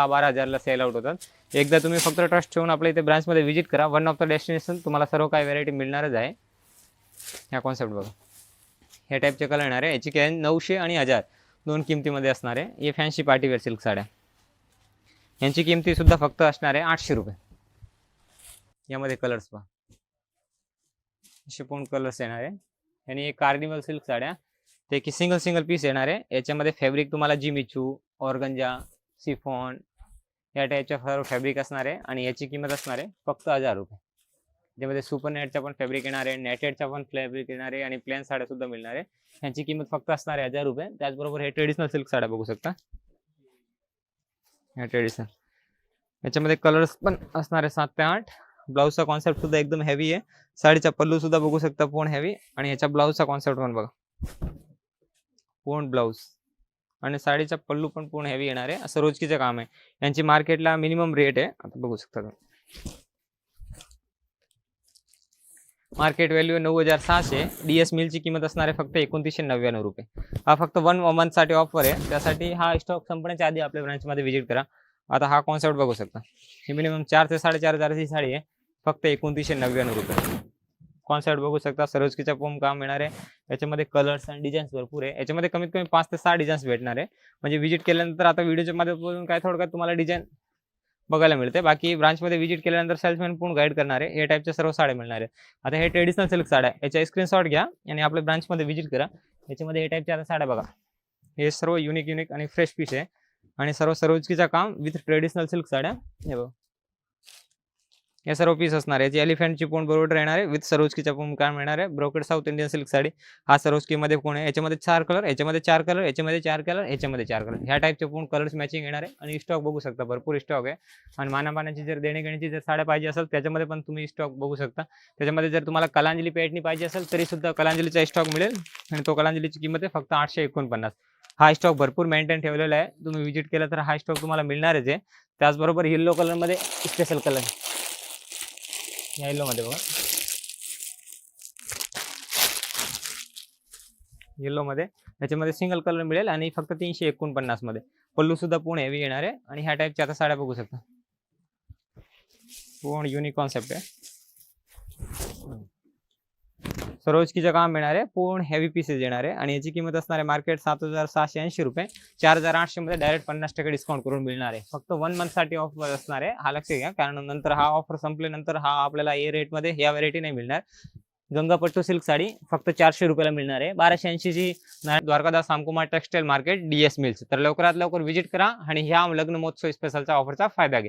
10-12 हजारला sell out होतात. एकदा तुम्ही फक्त ट्रस्ट ठेवून आपल्या इथे ब्रांचमध्ये व्हिजिट करा. वन ऑफ द डेस्टिनेशन तुम्हाला सर्व काही व्हरायटी मिळणारच आहे. ह्या कॉन्सेप्ट बघा, हे टाईपचे कलर येणार आहे. याची काय 900 आणि 1000 दोन किमतीमध्ये असणार आहे. हे फॅन्सी पार्टीवेअर सिल्क साड्या, यांची किमतीसुद्धा फक्त असणार आहे 800 रुपये. यामध्ये कलर्स पहा, असे पूर्ण कलर्स येणार आहे. आणि एक कार्निवल सिल्क साड्या, ते की सिंगल पीस येणार आहे. याच्यामध्ये फॅब्रिक तुम्हाला जिमिचू, ऑर्गंजा, सिफॉन या टाईपच्या सर्व फॅब्रिक असणार आहे. आणि याची किंमत असणार आहे फक्त 1000 रुपये. त्यामध्ये सुपर नेटचा पण फॅब्रिक येणार आहे, नेटेडचा पण फॅब्रिक येणार आहे आणि प्लेन साड्या सुद्धा मिळणार आहे. यांची किंमत फक्त असणार आहे 1000 रुपये. त्याचबरोबर हे ट्रेडिशनल सिल्क साड्या बघू शकता, ह्या ट्रेडिशनल, याच्यामध्ये कलर्स पण असणार आहे 7 ते 8. ब्लाऊजचा कॉन्सेप्ट सुद्धा एकदम हेवी आहे. साडीचा पल्लू सुद्धा बघू शकता पूर्ण हेवी. आणि याच्या ब्लाऊजचा कॉन्सेप्ट पण बघा, पूर्ण ब्लाऊज आणि साडीचा पल्लू पण पूर्ण हेवी येणार आहे. असं रोजकीचं काम आहे. यांची मार्केटला मिनिमम रेट आहे, आता बघू शकता तुम्ही, मार्केट व्हॅल्यू 9600. DS मिलची किंमत असणार आहे फक्त 2999 रुपये. हा फक्त 1 मंथसाठी ऑफर आहे. त्यासाठी हा स्टॉक संपण्याच्या आधी आपल्या ब्रांचमध्ये व्हिजिट करा. आता हा कॉन्सेप्ट बघू शकता, ही मिनिमम 4 ते 4.5 हजाराची साडी आहे, फक्त 2999 रुपये. कॉन्सेप्ट बघू शकता, सरोजकीचा पोम काम येणार आहे. याच्यामध्ये कलर्स आणि डिझाईन्स भरपूर आहे. याच्यामध्ये कमीत कमी 5 ते 6 डिझाईन्स भेटणार आहे. म्हणजे व्हिजिट केल्यानंतर आता व्हिडिओच्या माध्यमातून काय थोडक्यात तुम्हाला डिझाईन बघायला मिळते. बाकी ब्रांचमध्ये व्हिजिट केल्यानंतर सेल्समॅन पूर्ण गाईड करणार आहे. हे टाईपच्या सर्व साड्या मिळणार आहे. आता हे ट्रेडिशनल सिल्क साड्या, याचा स्क्रीनशॉट घ्या आणि आपल्या ब्रांचमध्ये व्हिजिट करा. याच्यामध्ये हे टाईपच्या आता साड्या बघा, हे सर्व युनिक आणि फ्रेश पीस आहे. आणि सर्व सरोजकीचा काम विथ ट्रेडिशनल सिल्क साड्या, हे बघा, हे सर्व पीस असणार आहे. याची एलिफंटची पूर्ण बरोबर येणार आहे, विथ सरोजकीचा पूर्ण काम येणार आहे. Brocade south Indian silk sari, हा सरोजकीमध्ये पूर्ण आहे. याच्यामध्ये 4 कलर, याच्यामध्ये 4 कलर, याच्यामध्ये 4 कलर, याच्यामध्ये 4 कलर, ह्या टाईपचे पूर्ण कलर्स मॅचिंग येणार आहे. आणि स्टॉक बघू शकता, भरपूर स्टॉक आहे. आणि मानापानाची जर देणेघेण्याची जर साड्या पाहिजे असेल त्याच्यामध्ये पण तुम्ही स्टॉक बघू शकता. त्याच्यामध्ये जर तुम्हाला कलांजली पेटणी पाहिजे असेल तरी सुद्धा कलांजलीचा स्टॉक मिळेल. आणि तो कलांजलीची किंमत आहे फक्त 849. हा स्टॉक भरपूर मेंटेन ठेवलेला आहे. तुम्ही व्हिजिट केला तर हा स्टॉक तुम्हाला मिळणारच आहे. त्याचबरोबर येलो कलरमध्ये स्पेशल कलर, या येलो मध्ये बघा, येलो मध्ये याच्यामध्ये सिंगल कलर मिळेल आणि फक्त 349 मध्ये. पल्लू सुद्धा पूर्ण हेवी येणार आहे. आणि ह्या टाईपच्या आता साड्या बघू शकता, पूर्ण युनिक कॉन्सेप्ट आहे. सरोजकीचं काम येणार आहे, पूर्ण हेवी पीसेस येणार आहे. आणि याची किंमत असणार आहे मार्केट 7680 रुपये. 4800 मध्ये डायरेक्ट 50% डिस्काउंट करून मिळणार आहे. फक्त 1 मंथसाठी ऑफर असणार आहे, हा लक्षात घ्या. कारण नंतर हा ऑफर संपल्यानंतर हा आपल्याला ए रेटमध्ये ह्या व्हरायटी नाही मिळणार. गंगापट्टू सिल्क साडी फक्त 400 रुपयाला मिळणार आहे. 1280 ची Dwarkadas Samkumar textile market DS mills. तर लवकरात लवकर व्हिजिट करा आणि ह्या लग्न महोत्सव स्पेशलचा ऑफरचा फायदा घ्या.